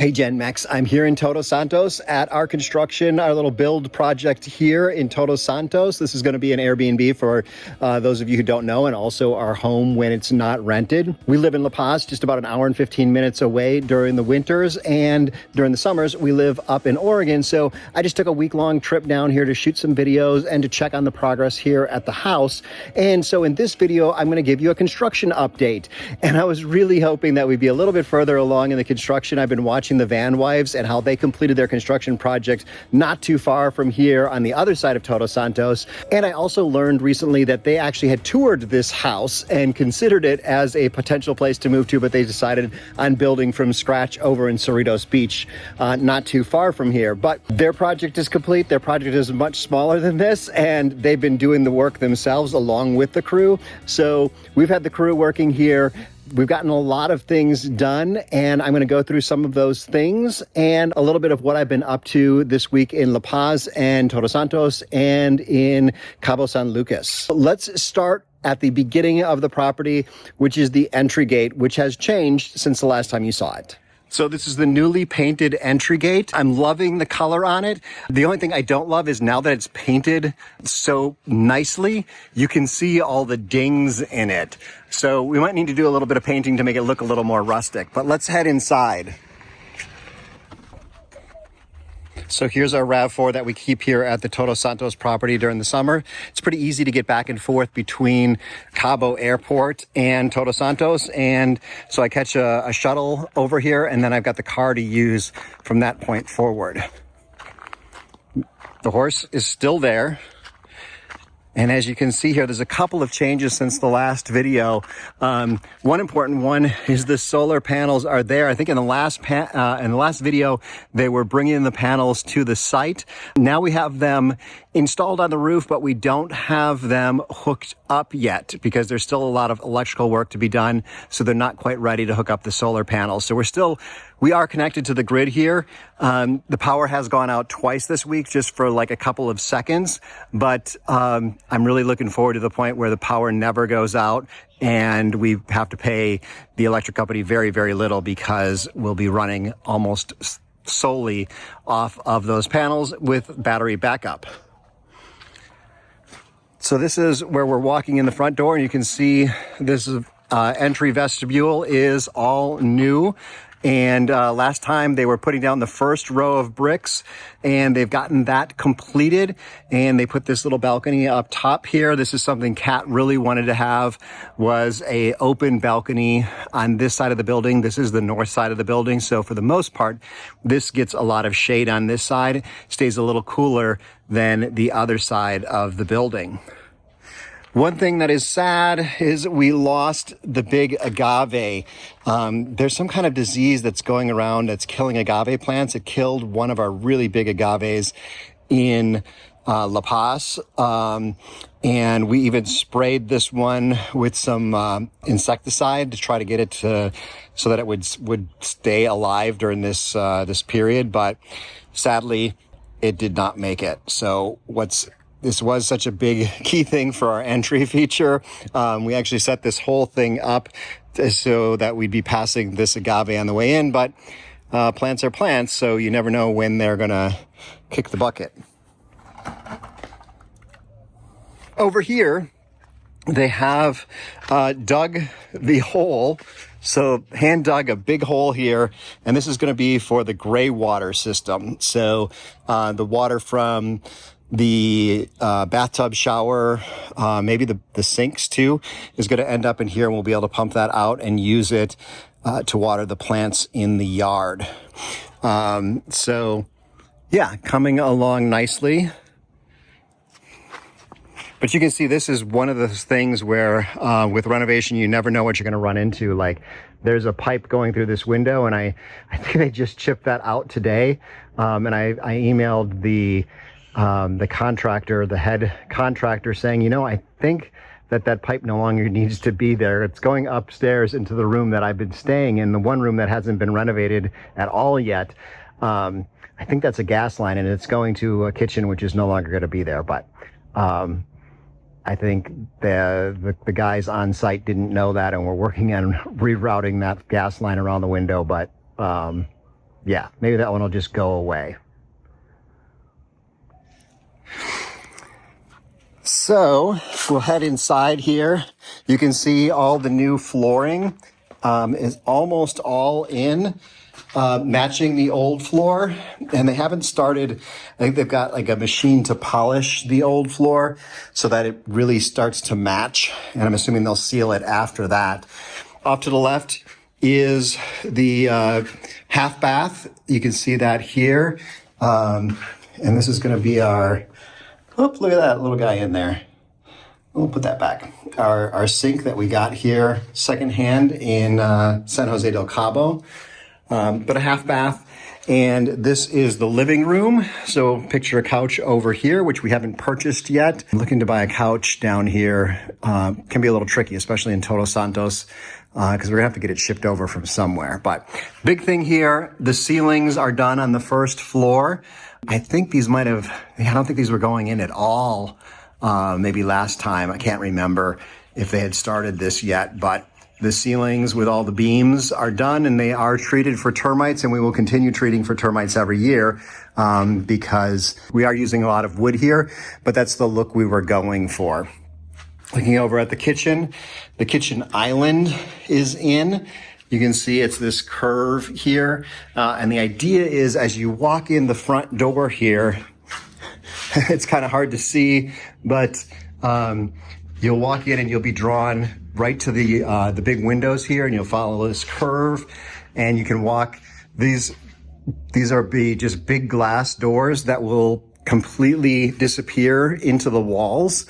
Hey Gen Mex, I'm here in Todos Santos at our construction, our little build project here in Todos Santos. This is going to be an Airbnb for those of you who don't know, and also our home when it's not rented. We live in La Paz, just about an hour and 15 minutes away during the winters, and during the summers we live up in Oregon. So I just took a week-long trip down here to shoot some videos and to check on the progress here at the house. And so in this video, I'm going to give you a construction update. And I was really hoping that we'd be a little bit further along in the construction. I've been watching the Van Wives and how they completed their construction project not too far from here on the other side of Todos Santos. And I also learned recently that they actually had toured this house and considered it as a potential place to move to, but they decided on building from scratch over in Cerritos Beach, not too far from here. But their project is complete. Their project is much smaller than this, and they've been doing the work themselves along with the crew. So we've had the crew working here. We've gotten a lot of things done, and I'm going to go through some of those things and a little bit of what I've been up to this week in La Paz and Todos Santos and in Cabo San Lucas. Let's start at the beginning of the property, which is the entry gate, which has changed since the last time you saw it. So this is the newly painted entry gate. I'm loving the color on it. The only thing I don't love is now that it's painted so nicely, you can see all the dings in it. So we might need to do a little bit of painting to make it look a little more rustic, but let's head inside. So here's our RAV4 that we keep here at the Todos Santos property during the summer. It's pretty easy to get back and forth between Cabo Airport and Todos Santos. And so I catch a shuttle over here, and then I've got the car to use from that point forward. The horse is still there. And as you can see here, there's a couple of changes since the last video. One important one is the solar panels are there. I think in the last video, they were bringing the panels to the site. Now we have them installed on the roof, but we don't have them hooked up yet because there's still a lot of electrical work to be done. So they're not quite ready to hook up the solar panels. So we are connected to the grid here. The power has gone out twice this week just for like a couple of seconds, but I'm really looking forward to the point where the power never goes out and we have to pay the electric company very, very little because we'll be running almost solely off of those panels with battery backup. So this is where we're walking in the front door, and you can see this entry vestibule is all new. And last time they were putting down the first row of bricks, and they've gotten that completed. And they put this little balcony up top here. This is something Kat really wanted to have, was a open balcony on this side of the building. This is the north side of the building. So for the most part, this gets a lot of shade on this side, stays a little cooler than the other side of the building. One thing that is sad is we lost the big agave. There's some kind of disease that's going around that's killing agave plants. It killed one of our really big agaves in La Paz. And we even sprayed this one with some insecticide to try to get it so that it would stay alive during this period. But sadly, it did not make it. So this was such a big key thing for our entry feature. We actually set this whole thing up so that we'd be passing this agave on the way in, but plants are plants, so you never know when they're gonna kick the bucket. Over here, they have dug the hole. So hand dug a big hole here, and this is gonna be for the gray water system. So the water from the bathtub shower, maybe the sinks too, is going to end up in here, and we'll be able to pump that out and use it to water the plants in the yard. So yeah, coming along nicely. But you can see this is one of those things where with renovation, you never know what you're going to run into. Like there's a pipe going through this window, and I think they just chipped that out today. And I emailed the contractor, the head contractor, saying, I think that pipe no longer needs to be there. It's going upstairs into the room that I've been staying in, the one room that hasn't been renovated at all yet. I think that's a gas line, and it's going to a kitchen, which is no longer going to be there. But I think the guys on site didn't know that, and we're working on rerouting that gas line around the window. But Yeah, maybe that one will just go away. So we'll head inside here. You can see all the new flooring is almost all in, matching the old floor. And they haven't started, I think they've got like a machine to polish the old floor so that it really starts to match. And I'm assuming they'll seal it after that. Off to the left is the half bath. You can see that here. And this is going to be our, oh, look at that little guy in there. We'll put that back. Our sink that we got here secondhand in San Jose del Cabo, but a half bath. And this is the living room. So picture a couch over here, which we haven't purchased yet. Looking to buy a couch down here can be a little tricky, especially in Todos Santos, because we're gonna have to get it shipped over from somewhere. But big thing here, the ceilings are done on the first floor. I think these I don't think these were going in at all. Maybe last time, I can't remember if they had started this yet, but the ceilings with all the beams are done and they are treated for termites, and we will continue treating for termites every year because we are using a lot of wood here, but that's the look we were going for. Looking over at the kitchen island is in. You can see it's this curve here. And the idea is as you walk in the front door here, it's kind of hard to see, but you'll walk in and you'll be drawn right to the big windows here, and you'll follow this curve and you can walk. These are just big glass doors that will completely disappear into the walls.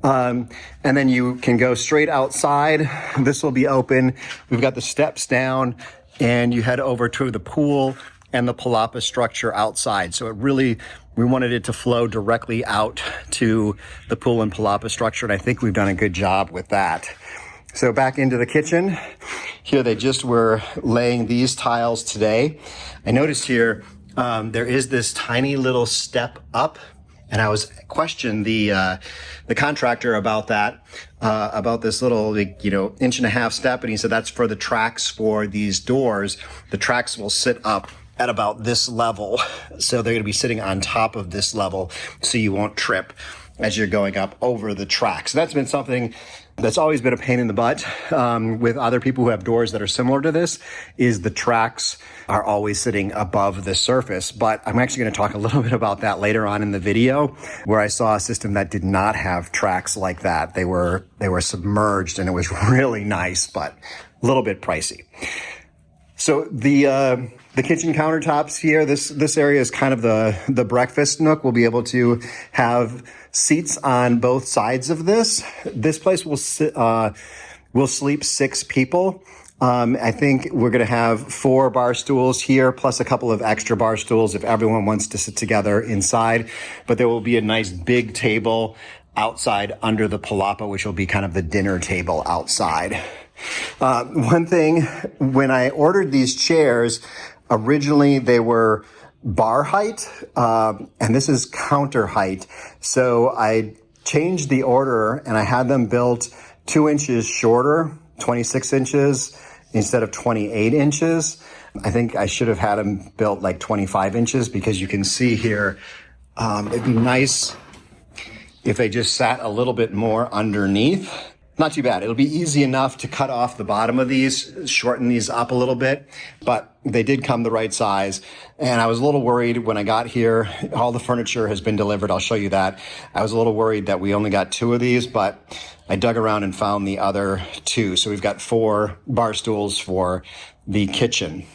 And then you can go straight outside. This will be open. We've got the steps down and you head over to the pool and the Palapa structure outside. So we wanted it to flow directly out to the pool and Palapa structure. And I think we've done a good job with that. So back into the kitchen. Here they just were laying these tiles today. I noticed here, there is this tiny little step up. And I was questioned the contractor about that, about this little, 1.5-inch step. And he said, that's for the tracks for these doors. The tracks will sit up at about this level. So they're going to be sitting on top of this level so you won't trip as you're going up over the track. So that's been something that's always been a pain in the butt with other people who have doors that are similar to this, is the tracks are always sitting above the surface. But I'm actually going to talk a little bit about that later on in the video, where I saw a system that did not have tracks like that. They were submerged and it was really nice, but a little bit pricey. So the kitchen countertops here, this area is kind of the breakfast nook. We'll be able to have seats on both sides of this. This place will sleep 6 people. I think we're going to have 4 bar stools here, plus a couple of extra bar stools if everyone wants to sit together inside. But there will be a nice big table outside under the Palapa, which will be kind of the dinner table outside. One thing, when I ordered these chairs, originally they were bar height, and this is counter height. So I changed the order and I had them built 2 inches shorter, 26 inches instead of 28 inches. I think I should have had them built like 25 inches because you can see here, it'd be nice if they just sat a little bit more underneath. Not too bad. It'll be easy enough to cut off the bottom of these, shorten these up a little bit, but they did come the right size. And I was a little worried when I got here. All the furniture has been delivered. I'll show you that. I was a little worried that we only got 2 of these, but I dug around and found the other 2. So we've got 4 bar stools for the kitchen.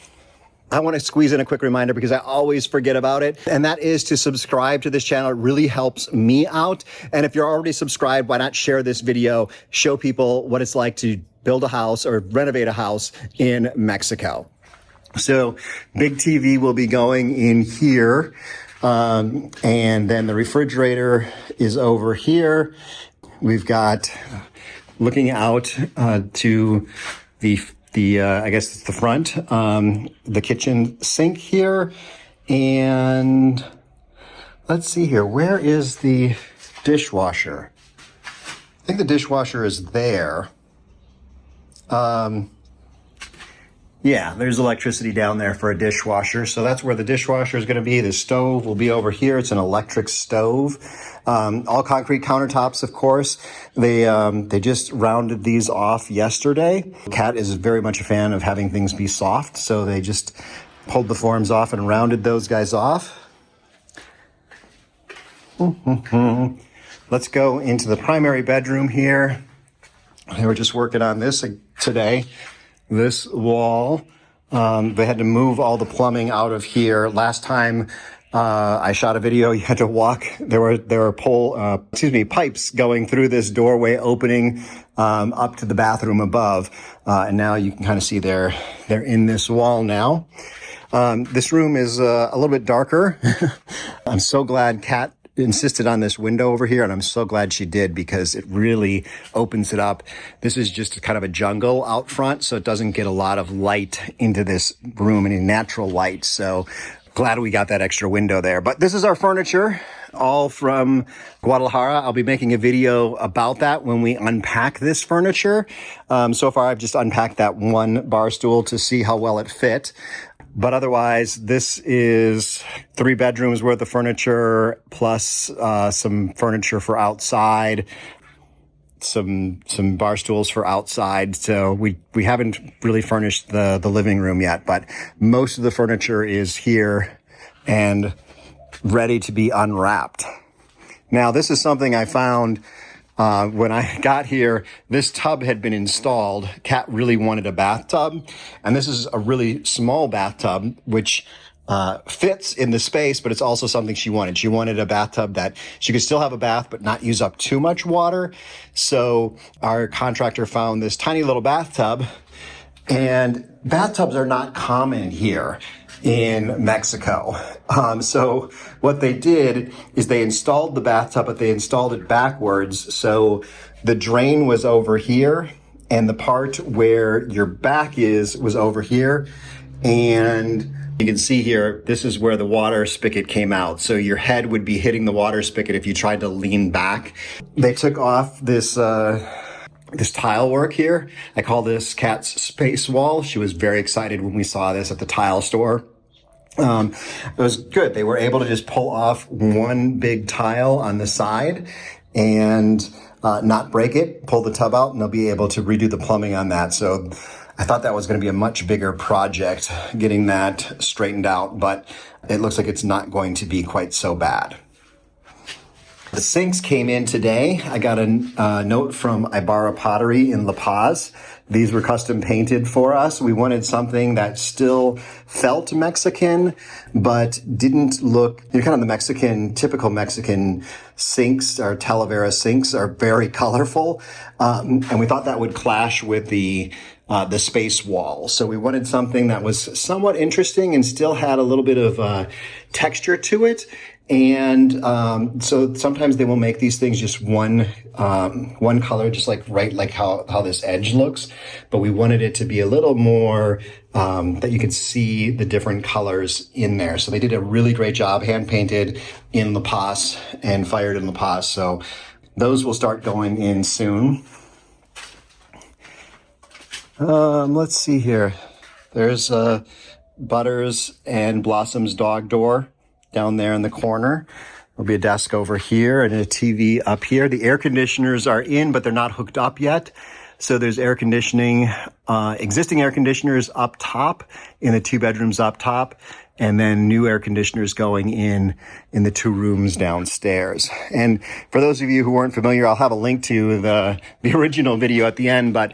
I want to squeeze in a quick reminder because I always forget about it, and that is to subscribe to this channel. It really helps me out. And if you're already subscribed, why not share this video, show people what it's like to build a house or renovate a house in Mexico. So big TV will be going in here, and then the refrigerator is over here. We've got looking out to the I guess it's the front, the kitchen sink here. And let's see here, where is the dishwasher? I think the dishwasher is there. Yeah, there's electricity down there for a dishwasher. So that's where the dishwasher is going to be. The stove will be over here. It's an electric stove. All concrete countertops, of course. They just rounded these off yesterday. Kat is very much a fan of having things be soft. So they just pulled the forms off and rounded those guys off. Let's go into the primary bedroom here. They were just working on this today. This wall, they had to move all the plumbing out of here. Last time I shot a video, you had to walk. There were pipes going through this doorway opening up to the bathroom above, and now you can kind of see they're in this wall now. This room is a little bit darker. I'm so glad Kat insisted on this window over here, and I'm so glad she did because it really opens it up. This is just kind of a jungle out front, so it doesn't get a lot of light into this room, any natural light. So glad we got that extra window there. But this is our furniture, all from Guadalajara. I'll be making a video about that when we unpack this furniture. So far, I've just unpacked that one bar stool to see how well it fit. But otherwise, this is 3 bedrooms worth of furniture, plus some furniture for outside, some bar stools for outside. So we haven't really furnished the living room yet, but most of the furniture is here and ready to be unwrapped. Now, this is something I found when I got here. This tub had been installed. Kat really wanted a bathtub, and this is a really small bathtub, which fits in the space, but it's also something she wanted. She wanted a bathtub that she could still have a bath, but not use up too much water. So our contractor found this tiny little bathtub, and bathtubs are not common here in Mexico. So what they did is they installed the bathtub, but they installed it backwards. So the drain was over here, and the part where your back was over here. And you can see here, this is where the water spigot came out. So your head would be hitting the water spigot if you tried to lean back. They took off this tile work here. I call this Kat's space wall. She was very excited when we saw this at the tile store. It was good. They were able to just pull off one big tile on the side and not break it, pull the tub out, and they'll be able to redo the plumbing on that. So I thought that was going to be a much bigger project getting that straightened out, but it looks like it's not going to be quite so bad. The sinks came in today. I got a note from Ibarra Pottery in La Paz. These were custom painted for us. We wanted something that still felt Mexican, but didn't look, kind of the typical Mexican sinks, our Talavera sinks are very colorful. And we thought that would clash with the space wall. So we wanted something that was somewhat interesting and still had a little bit of texture to it. And so sometimes they will make these things just one color, just like how this edge looks. But we wanted it to be a little more that you could see the different colors in there. So they did a really great job, hand painted in La Paz and fired in La Paz. So those will start going in soon. Let's see here. There's Butters and Blossom's dog door down there in the corner. There'll be a desk over here and a TV up here. The air conditioners are in, but they're not hooked up yet. So there's air conditioning, existing air conditioners up top in the 2 bedrooms up top, and then new air conditioners going in the 2 rooms downstairs. And for those of you who weren't familiar, I'll have a link to the original video at the end, but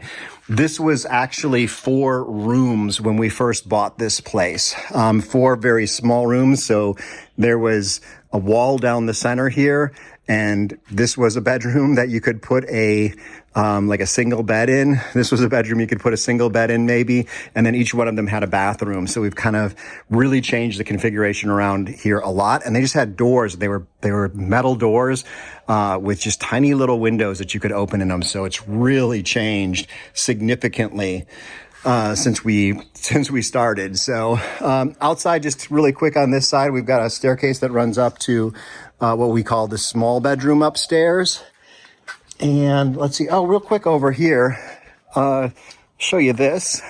this was actually 4 rooms when we first bought this place. 4 very small rooms. So there was a wall down the center here, and this was a bedroom that you could put like a single bed in. This was a bedroom you could put a single bed in maybe, and then each one of them had a bathroom. So we've kind of really changed the configuration around here a lot. And they just had doors. They were metal doors with just tiny little windows that you could open in them. So it's really changed significantly since we started. So outside, just really quick on this side, we've got a staircase that runs up to what we call the small bedroom upstairs. And let's see, real quick over here, show you this.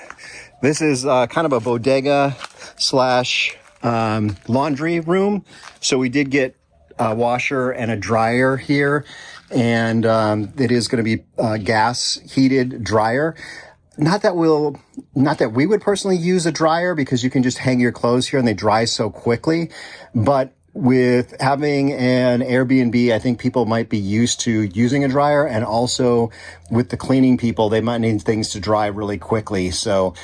This is kind of a bodega slash laundry room. So we did get a washer and a dryer here, and it is going to be a gas heated dryer. Not that we would personally use a dryer because you can just hang your clothes here and they dry so quickly. But with having an Airbnb, I think people might be used to using a dryer, and also with the cleaning people, they might need things to dry really quickly. So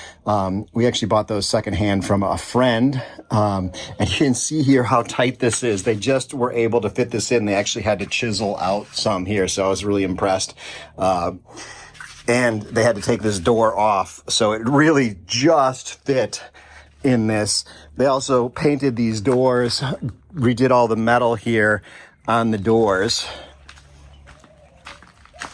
we actually bought those secondhand from a friend, and you can see here how tight this is. They just were able to fit this in. They actually had to chisel out some here, so I was really impressed. And they had to take this door off, so it really just fit in this. They also painted these doors, redid all the metal here on the doors.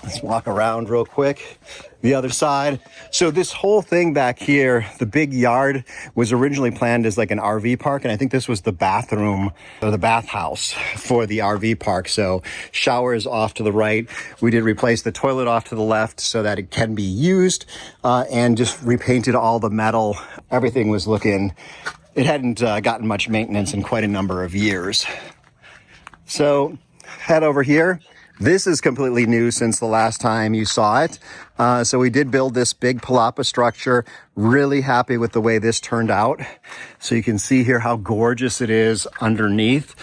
Let's walk around real quick. The other side. So this whole thing back here, the big yard, was originally planned as like an RV park. And I think this was the bathroom or the bathhouse for the RV park. So showers off to the right. We did replace the toilet off to the left so that it can be used, and just repainted all the metal. Everything was looking, it hadn't gotten much maintenance in quite a number of years. So head over here. This is completely new since the last time you saw it. So we did build this big Palapa structure. Really happy with the way this turned out. So you can see here how gorgeous it is underneath.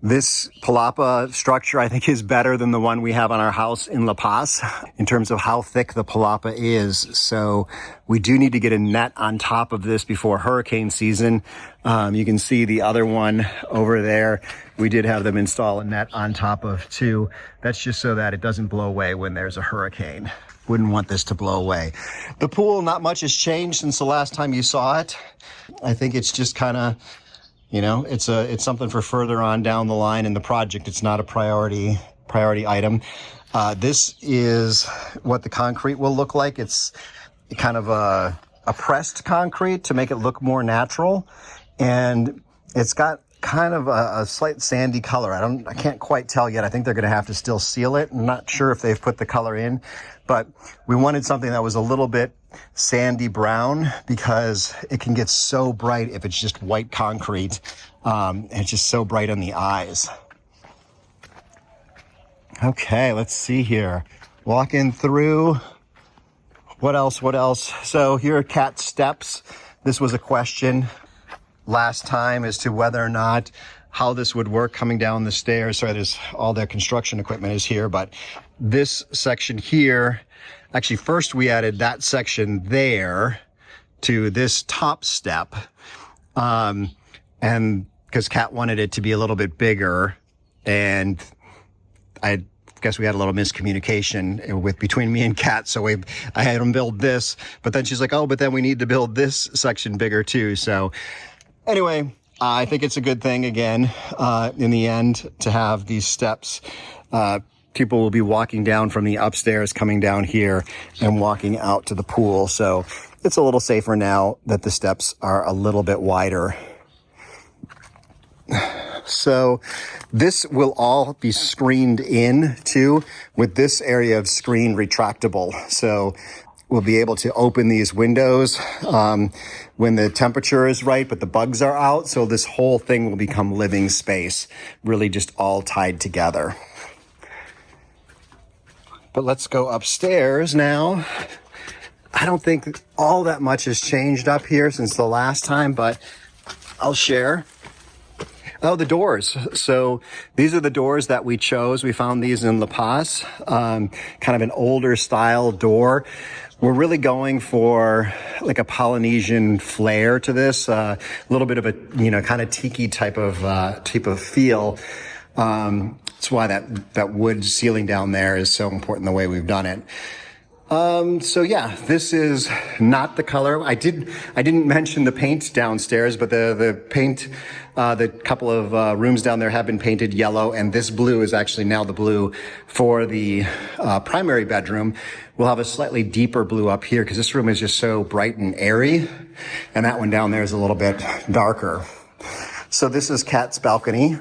This Palapa structure, I think, is better than the one we have on our house in La Paz in terms of how thick the Palapa is. So we do need to get a net on top of this before hurricane season. You can see the other one over there. We did have them install a net on top of too. That's just so that it doesn't blow away when there's a hurricane. Wouldn't want this to blow away. The pool, not much has changed since the last time you saw it. I think it's just kind of, you know, it's something for further on down the line in the project. It's not a priority item. This is what the concrete will look like. It's kind of a pressed concrete to make it look more natural, and it's got kind of a slight sandy color. I can't quite tell yet. I think they're going to have to still seal it. I'm not sure if they've put the color in, but we wanted something that was a little bit sandy brown because it can get so bright if it's just white concrete. It's just so bright on the eyes. Okay, let's see here. Walking through. What else? So here are cat steps. This was a question last time as to whether or not how this would work coming down the stairs. So there's all their construction equipment is here, but this section here, actually first we added that section there to this top step. And because Kat wanted it to be a little bit bigger, and I guess we had a little miscommunication between me and Kat. So I had them build this, but then she's like, oh, but then we need to build this section bigger too. So anyway, I think it's a good thing, again, in the end, to have these steps. People will be walking down from the upstairs, coming down here and walking out to the pool. So it's a little safer now that the steps are a little bit wider. So this will all be screened in too, with this area of screen retractable. So we'll be able to open these windows when the temperature is right, but the bugs are out. So this whole thing will become living space, really just all tied together. But let's go upstairs now. I don't think all that much has changed up here since the last time, but I'll share. Oh, the doors. So these are the doors that we chose. We found these in La Paz, kind of an older style door. We're really going for like a Polynesian flair to this, a little bit of a, kind of tiki type of feel. That's why that wood ceiling down there is so important the way we've done it. So yeah, this is not the color. I didn't mention the paint downstairs, but the paint, the couple of rooms down there have been painted yellow, and this blue is actually now the blue for the primary bedroom. We'll have a slightly deeper blue up here because this room is just so bright and airy, and that one down there is a little bit darker. So this is Kat's balcony.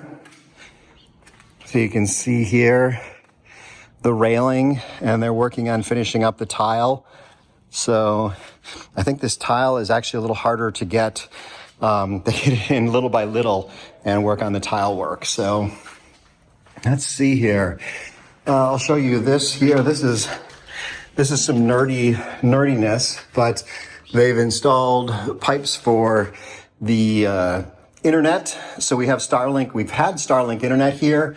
So you can see here the railing, and they're working on finishing up the tile. So I think this tile is actually a little harder to get. They get it in little by little and work on the tile work. So let's see here. I'll show you this here. This is some nerdiness, but they've installed pipes for the internet. So we have Starlink. We've had Starlink internet here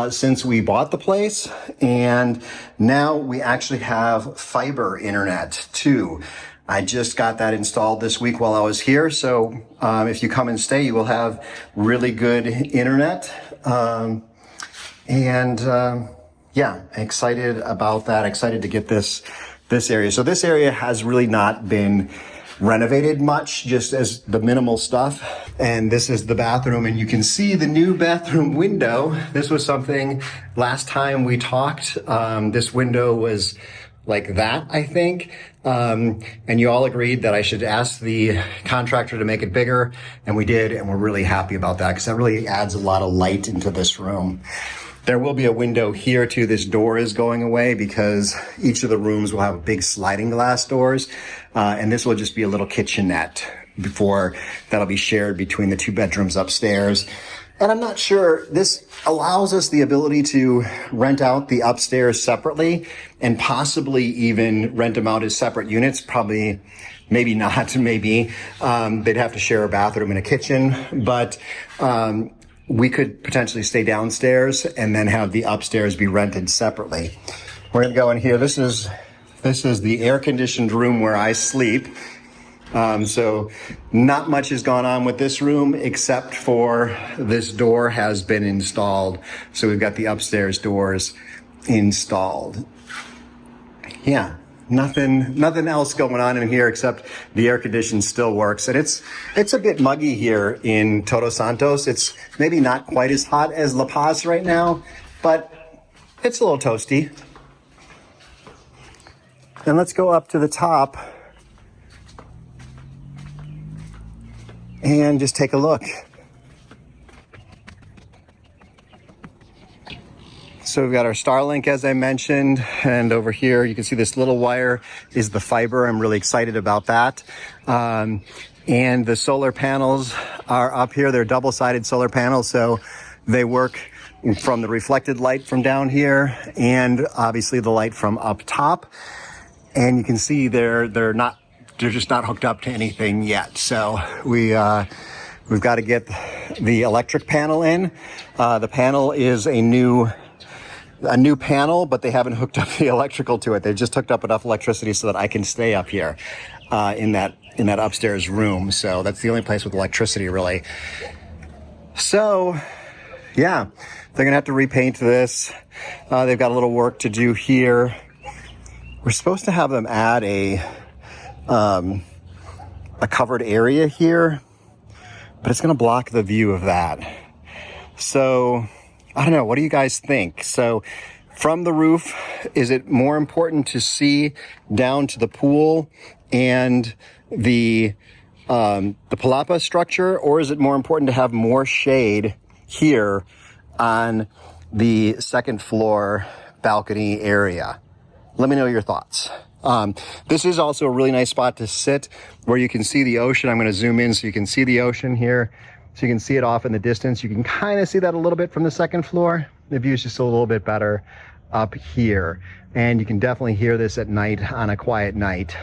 since we bought the place, and now we actually have fiber internet too. I just got that installed this week while I was here. So if you come and stay, you will have really good internet. Yeah, excited about that. Excited to get this area. So this area has really not been renovated much, just as the minimal stuff. And this is the bathroom, and you can see the new bathroom window. This was something last time we talked. This window was like that, I think. And you all agreed that I should ask the contractor to make it bigger, and we did, and we're really happy about that because that really adds a lot of light into this room. There will be a window here too. This door is going away because each of the rooms will have big sliding glass doors. And this will just be a little kitchenette before that'll be shared between the 2 bedrooms upstairs. And I'm not sure, this allows us the ability to rent out the upstairs separately and possibly even rent them out as separate units. Probably, maybe not, maybe. They'd have to share a bathroom and a kitchen, but, we could potentially stay downstairs and then have the upstairs be rented separately. We're gonna go in here. This is the air-conditioned room where I sleep. So not much has gone on with this room except for this door has been installed. So we've got the upstairs doors installed. Yeah. Nothing else going on in here except the air condition still works. And it's a bit muggy here in Todos Santos. It's maybe not quite as hot as La Paz right now, but it's a little toasty. And let's go up to the top and just take a look. So we've got our Starlink, as I mentioned, and over here you can see this little wire is the fiber. I'm really excited about that. And the solar panels are up here. They're double-sided solar panels, so they work from the reflected light from down here and obviously the light from up top. And you can see they're just not hooked up to anything yet. So we've got to get the electric panel in. The panel is a new panel, but they haven't hooked up the electrical to it. They've just hooked up enough electricity so that I can stay up here in that upstairs room. So that's the only place with electricity, really. So, yeah, they're gonna have to repaint this. They've got a little work to do here. We're supposed to have them add a covered area here, but it's gonna block the view of that. So, I don't know. What do you guys think? So from the roof, is it more important to see down to the pool and the Palapa structure, or is it more important to have more shade here on the second floor balcony area? Let me know your thoughts. This is also a really nice spot to sit where you can see the ocean. I'm going to zoom in so you can see the ocean here. So you can see it off in the distance. You can kind of see that a little bit from the second floor. The view is just a little bit better up here. And you can definitely hear this at night on a quiet night.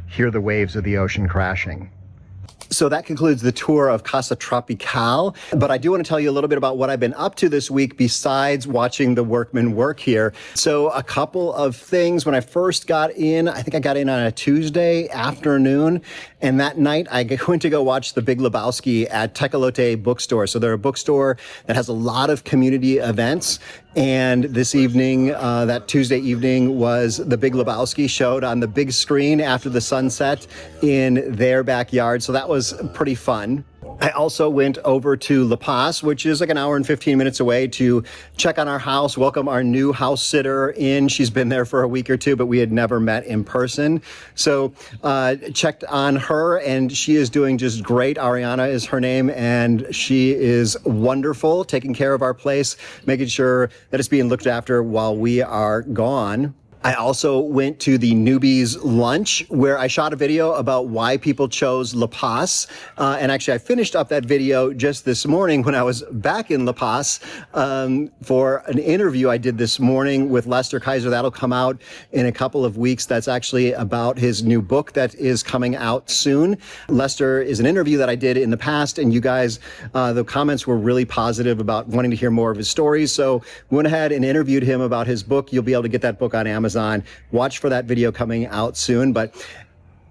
Hear the waves of the ocean crashing. So that concludes the tour of Casa Tropical. But I do want to tell you a little bit about what I've been up to this week besides watching the workmen work here. So a couple of things. When I first got in, I think I got in on a Tuesday afternoon. And that night I went to go watch The Big Lebowski at Tecolote Bookstore. So they're a bookstore that has a lot of community events. And this evening, that Tuesday evening, was The Big Lebowski showed on the big screen after the sunset in their backyard. So that was pretty fun. I also went over to La Paz, which is like an hour and 15 minutes away, to check on our house, welcome our new house sitter in. She's been there for a week or two, but we had never met in person. So checked on her, and she is doing just great. Ariana is her name, and she is wonderful, taking care of our place, making sure that it's being looked after while we are gone. I also went to the newbies lunch where I shot a video about why people chose La Paz. And actually I finished up that video just this morning when I was back in La Paz for an interview I did this morning with Lester Kaiser. That'll come out in a couple of weeks. That's actually about his new book that is coming out soon. Lester is an interview that I did in the past, and you guys, the comments were really positive about wanting to hear more of his stories. So we went ahead and interviewed him about his book. You'll be able to get that book on Amazon. Watch for that video coming out soon. But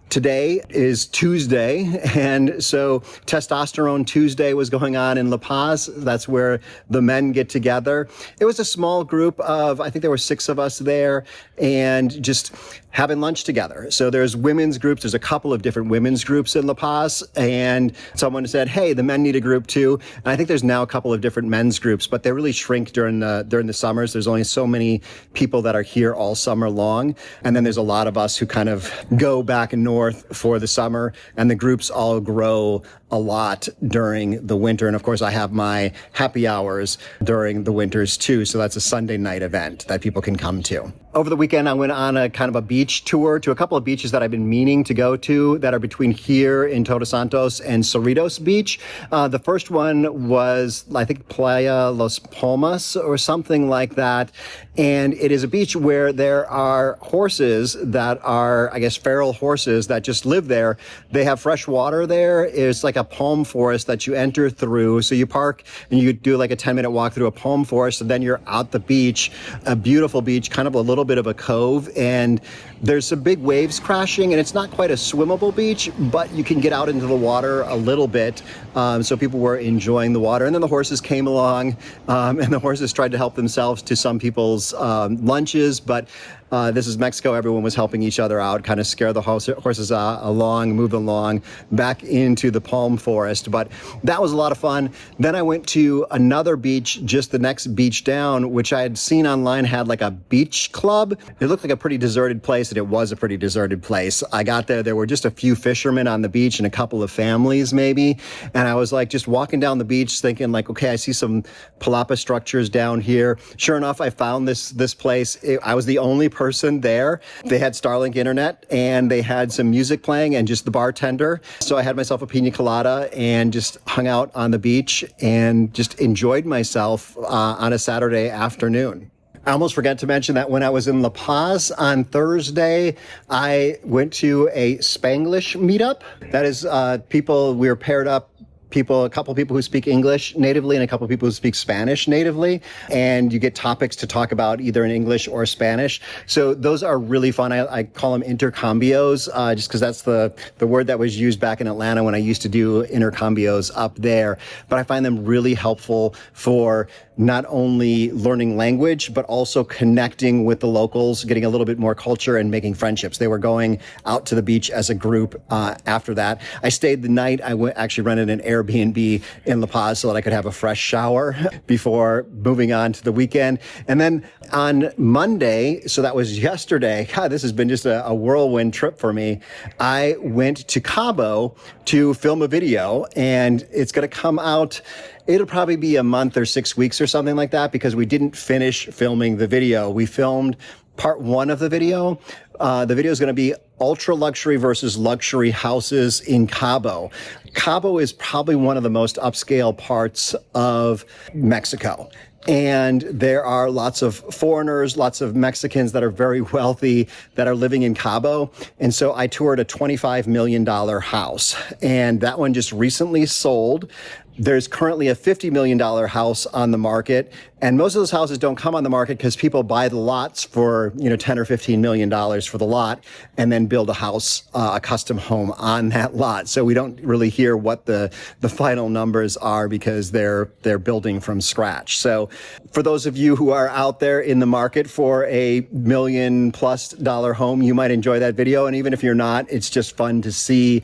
today is Tuesday, and so Testosterone Tuesday was going on in La Paz. That's where the men get together. It was a small group of, I think there were 6 of us there, and just having lunch together. So there's women's groups. There's a couple of different women's groups in La Paz, and someone said, hey, the men need a group too. And I think there's now a couple of different men's groups, but they really shrink during the summers. There's only so many people that are here all summer long. And then there's a lot of us who kind of go back and north for the summer, and the groups all grow a lot during the winter. And of course, I have my happy hours during the winters too. So that's a Sunday night event that people can come to. Over the weekend, I went on a kind of a beach tour to a couple of beaches that I've been meaning to go to that are between here in Todos Santos and Cerritos Beach. The first one was, I think, Playa Los Palmas or something like that. And it is a beach where there are horses that are, I guess, feral horses that just live there. They have fresh water there. It's like a palm forest that you enter through. So you park and you do like a 10-minute walk through a palm forest, and then you're out the beach, a beautiful beach, kind of a little bit of a cove, and there's some big waves crashing, and it's not quite a swimmable beach, but you can get out into the water a little bit. So people were enjoying the water, and then the horses came along, and the horses tried to help themselves to some people's lunches, but this is Mexico. Everyone was helping each other out, kind of scare the horses along, move along back into the palm forest. But that was a lot of fun. Then I went to another beach, just the next beach down, which I had seen online had like a beach club. It looked like a pretty deserted place, and it was a pretty deserted place. I got there. There were just a few fishermen on the beach and a couple of families maybe. And I was like just walking down the beach thinking like, okay, I see some Palapa structures down here. Sure enough, I found this place. I was the only person there. They had Starlink internet, and they had some music playing and just the bartender. So I had myself a pina colada and just hung out on the beach and just enjoyed myself on a Saturday afternoon. I almost forgot to mention that when I was in La Paz on Thursday, I went to a Spanglish meetup. That is people, we were paired up. A couple of people who speak English natively and a couple of people who speak Spanish natively. And you get topics to talk about either in English or Spanish. So those are really fun. I call them intercambios, just because that's the word that was used back in Atlanta when I used to do intercambios up there. But I find them really helpful for not only learning language, but also connecting with the locals, getting a little bit more culture and making friendships. They were going out to the beach as a group after that. I stayed the night. I actually rented an Airbnb in La Paz so that I could have a fresh shower before moving on to the weekend. And then on Monday, so that was yesterday, God, this has been just a whirlwind trip for me. I went to Cabo to film a video, and it's going to come out. It'll probably be a month or 6 weeks or something like that, because we didn't finish filming the video. We filmed part 1 of the video. The video is going to be ultra luxury versus luxury houses in Cabo. Cabo is probably one of the most upscale parts of Mexico. And there are lots of foreigners, lots of Mexicans that are very wealthy that are living in Cabo. And so I toured a $25 million house, and that one just recently sold. There's currently a $50 million house on the market, and most of those houses don't come on the market because people buy the lots for, $10 or $15 million for the lot and then build a house, a custom home on that lot. So we don't really hear what the final numbers are because they're building from scratch. So for those of you who are out there in the market for a $1 million+ home, you might enjoy that video. And even if you're not, it's just fun to see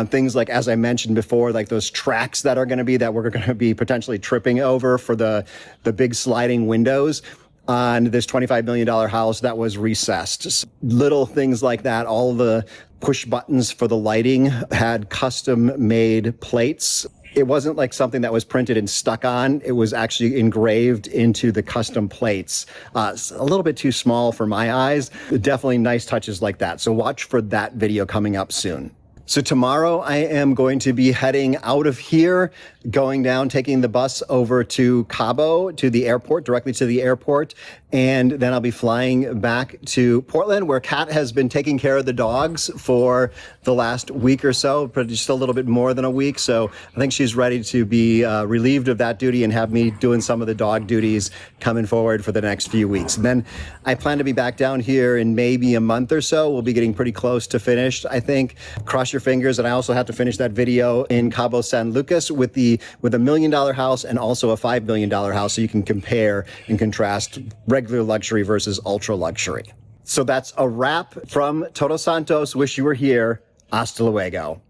things like, as I mentioned before, like those tracks that we're going to be potentially tripping over for the big sliding windows on this $25 million house that was recessed. Little things like that. All the push buttons for the lighting had custom made plates. It wasn't like something that was printed and stuck on. It was actually engraved into the custom plates. A little bit too small for my eyes. Definitely nice touches like that. So watch for that video coming up soon. So tomorrow I am going to be heading out of here, going down, taking the bus over to Cabo, to the airport, directly to the airport. And then I'll be flying back to Portland, where Kat has been taking care of the dogs for the last week or so, but just a little bit more than a week. So I think she's ready to be relieved of that duty and have me doing some of the dog duties coming forward for the next few weeks. And then I plan to be back down here in maybe a month or so. We'll be getting pretty close to finished, I think. Cross your fingers. And I also have to finish that video in Cabo San Lucas with a $1 million house and also a $5 million house, so you can compare and contrast regular luxury versus ultra luxury. So that's a wrap from Todos Santos. Wish you were here. Hasta luego.